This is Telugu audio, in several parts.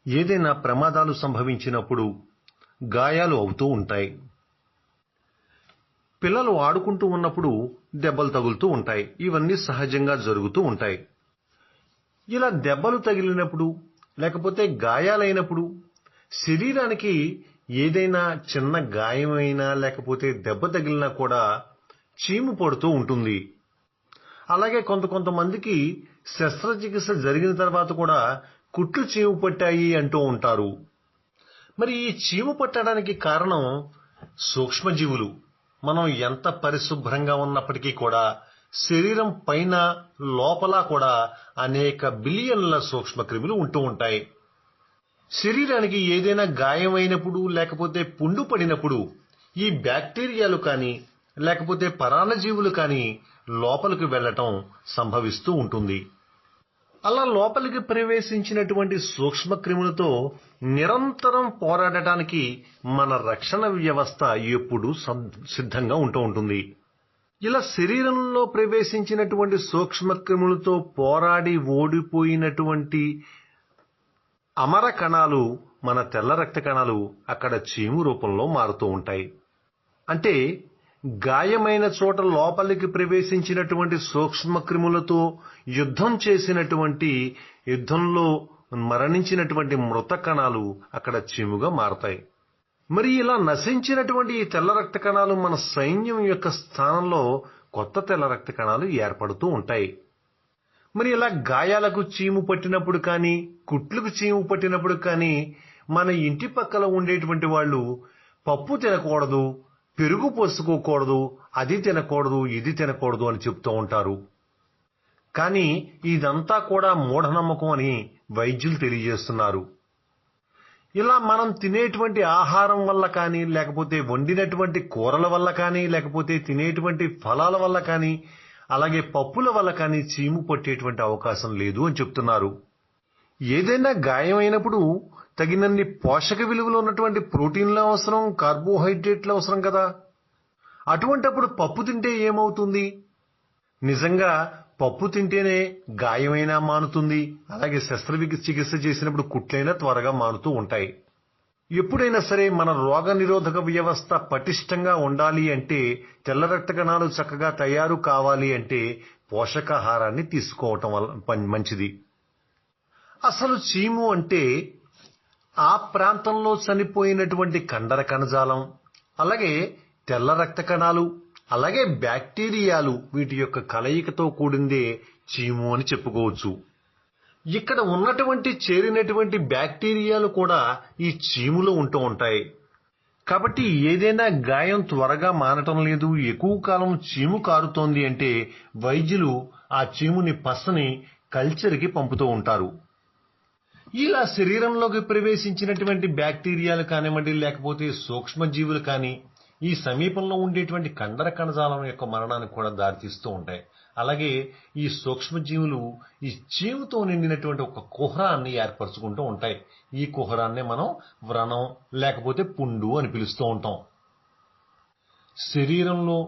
ఏదైనా ప్రమాదాలు సంభవించినప్పుడు గాయాలు అవుతూ ఉంటాయి. పిల్లలు ఆడుకుంటూ ఉన్నప్పుడు దెబ్బలు తగులుతూ ఉంటాయి. ఇవన్నీ సహజంగా జరుగుతూ ఉంటాయి. ఇలా దెబ్బలు తగిలినప్పుడు లేకపోతే గాయాలైనప్పుడు శరీరానికి ఏదైనా చిన్న గాయమైనా లేకపోతే దెబ్బ తగిలినా కూడా చీము పడుతూ ఉంటుంది. అలాగే కొంతమందికి శస్త్రచికిత్స జరిగిన తర్వాత కూడా కుట్లు చీము పట్టాయి అంటూ ఉంటారు. మరి ఈ చీము పట్టడానికి కారణం సూక్ష్మజీవులు. మనం ఎంత పరిశుభ్రంగా ఉన్నప్పటికీ కూడా శరీరం పైన లోపల కూడా అనేక బిలియన్ల సూక్ష్మక్రిములు ఉంటూ ఉంటాయి. శరీరానికి ఏదైనా గాయమైనప్పుడు లేకపోతే పుండు పడినప్పుడు ఈ బ్యాక్టీరియాలు కానీ లేకపోతే పరాన్నజీవులు కానీ లోపలికి వెళ్లటం సంభవిస్తూ ఉంటుంది. అలా లోపలికి ప్రవేశించినటువంటి సూక్ష్మక్రిములతో నిరంతరం పోరాడటానికి మన రక్షణ వ్యవస్థ ఎప్పుడూ సిద్ధంగా ఉంటూ ఉంటుంది. ఇలా శరీరంలో ప్రవేశించినటువంటి సూక్ష్మక్రిములతో పోరాడి ఓడిపోయినటువంటి అమర కణాలు, మన తెల్ల రక్త కణాలు అక్కడ చీము రూపంలో మారుతూ ఉంటాయి. అంటే గాయమైన చోట లోపలికి ప్రవేశించినటువంటి సూక్ష్మక్రిములతో యుద్ధంలో మరణించినటువంటి మృత కణాలు అక్కడ చీముగా మారతాయి. మరి ఇలా నశించినటువంటి ఈ తెల్ల రక్త కణాలు మన సైన్యం యొక్క స్థానంలో కొత్త తెల్ల రక్త కణాలు ఏర్పడుతూ ఉంటాయి. మరి ఇలా గాయాలకు చీము పట్టినప్పుడు కానీ కుట్లకు చీము పట్టినప్పుడు కానీ మన ఇంటి పక్కల ఉండేటువంటి వాళ్ళు పప్పు తినకూడదు, పెరుగు పోసుకోకూడదు, అది తినకూడదు, ఇది తినకూడదు అని చెప్తూ ఉంటారు. కానీ ఇదంతా కూడా మూఢనమ్మకం అని వైద్యులు తెలియజేస్తున్నారు. ఇలా మనం తినేటువంటి ఆహారం వల్ల కానీ లేకపోతే వండినటువంటి కూరల వల్ల కానీ లేకపోతే తినేటువంటి ఫలాల వల్ల కానీ అలాగే పప్పుల వల్ల కానీ చీము పట్టేటువంటి అవకాశం లేదు అని చెప్తున్నారు. ఏదైనా గాయమైనప్పుడు తగినన్ని పోషక విలువలు ఉన్నటువంటి ప్రోటీన్లు అవసరం, కార్బోహైడ్రేట్లు అవసరం కదా. అటువంటప్పుడు పప్పు తింటే ఏమవుతుంది? నిజంగా పప్పు తింటేనే గాయమైనా మానుతుంది, అలాగే శస్త్రచికిత్స చేసినప్పుడు కుట్లైనా త్వరగా మానుతూ ఉంటాయి. ఎప్పుడైనా సరే మన రోగ నిరోధక వ్యవస్థ పటిష్టంగా ఉండాలి అంటే, తెల్ల రక్త కణాలు చక్కగా తయారు కావాలి అంటే పోషకాహారాన్ని తీసుకోవటం వల్ల మంచిది. అసలు చీము అంటే ఆ ప్రాంతంలో చనిపోయినటువంటి కండర కణజాలం, అలాగే తెల్ల రక్త కణాలు, అలాగే బ్యాక్టీరియాలు, వీటి యొక్క కలయికతో కూడిందే చీము అని చెప్పుకోవచ్చు. ఇక్కడ ఉన్నటువంటి చేరినటువంటి బ్యాక్టీరియాలు కూడా ఈ చీములో ఉంటూ ఉంటాయి. కాబట్టి ఏదైనా గాయం త్వరగా మానటం లేదు, ఎక్కువ కాలం చీము కారుతోంది అంటే వైద్యులు ఆ చీముని పసని కల్చర్కి పంపుతూ ఉంటారు. ఇలా శరీరంలోకి ప్రవేశించినటువంటి బ్యాక్టీరియాలు కానివ్వండి లేకపోతే సూక్ష్మజీవులు కానీ ఈ సమీపంలో ఉండేటువంటి కండర కణజాలం యొక్క మరణానికి కూడా దారితీస్తూ ఉంటాయి. అలాగే ఈ సూక్ష్మజీవులు ఈ చీముతో నిండినటువంటి ఒక కుహరాన్ని ఏర్పరచుకుంటూ ఉంటాయి. ఈ కుహరాన్నే మనం వ్రణం లేకపోతే పుండు అని పిలుస్తూ ఉంటాం. శరీరంలో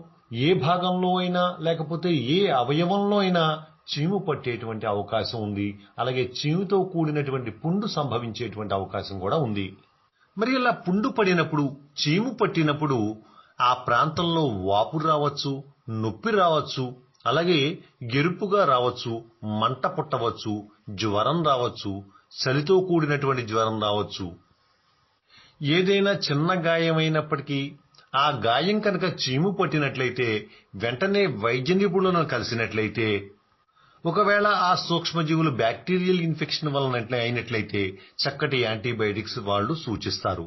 ఏ భాగంలో అయినా లేకపోతే ఏ అవయవంలో అయినా చీము పట్టేటువంటి అవకాశం ఉంది. అలాగే చీముతో కూడినటువంటి పుండు సంభవించేటువంటి అవకాశం కూడా ఉంది. మరి ఇలా పుండు పడినప్పుడు, చీము పట్టినప్పుడు ఆ ప్రాంతంలో వాపు రావచ్చు, నొప్పి రావచ్చు, అలాగే ఎరుపుగా రావచ్చు, మంట పుట్టవచ్చు, జ్వరం రావచ్చు, చలితో కూడినటువంటి జ్వరం రావచ్చు. ఏదైనా చిన్న గాయమైనప్పటికీ ఆ గాయం కనుక చీము పట్టినట్లయితే వెంటనే వైద్య నిపుణులను కలిసినట్లయితే, ఒకవేళ ఆ సూక్ష్మజీవులు బ్యాక్టీరియల్ ఇన్ఫెక్షన్ వలన అయినట్లయితే చక్కటి యాంటీబయాటిక్స్ వాళ్ళు సూచిస్తారు.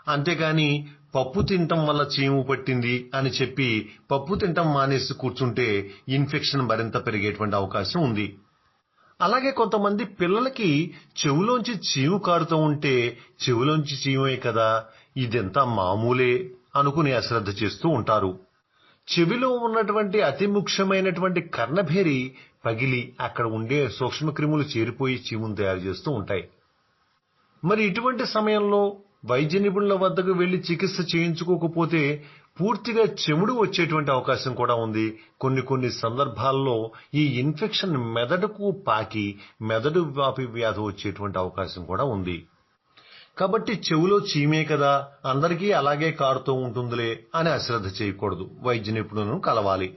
అంతేకాని పప్పు తినటం వల్ల చీము పట్టింది అని చెప్పి పప్పు తినటం మానేసి కూర్చుంటే ఇన్ఫెక్షన్ మరింత పెరిగేటువంటి అవకాశం ఉంది. అలాగే కొంతమంది పిల్లలకి చెవులోంచి చీము కారుతూ ఉంటే చెవులోంచి చీమే కదా, ఇదంతా మామూలే అనుకుని అశ్రద్ధ చేస్తూ ఉంటారు. చెవిలో ఉన్నటువంటి అతి ముఖ్యమైనటువంటి కర్ణభేరి పగిలి అక్కడ ఉండే సూక్ష్మక్రిములు చేరిపోయి చీమును తయారు చేస్తూ ఉంటాయి. మరి ఇటువంటి సమయంలో వైద్య నిపుణుల వద్దకు వెళ్లి చికిత్స చేయించుకోకపోతే పూర్తిగా చెముడు వచ్చేటువంటి అవకాశం కూడా ఉంది. కొన్ని సందర్భాల్లో ఈ ఇన్ఫెక్షన్ మెదడుకు పాకి మెదడు వ్యాధి వచ్చేటువంటి అవకాశం కూడా ఉంది. కాబట్టి చెవులో చీమే కదా, అందరికీ అలాగే కారుతూ ఉంటుందిలే అని అశ్రద్ధ చేయకూడదు. వైద్య నిపుణులను కలవాలి.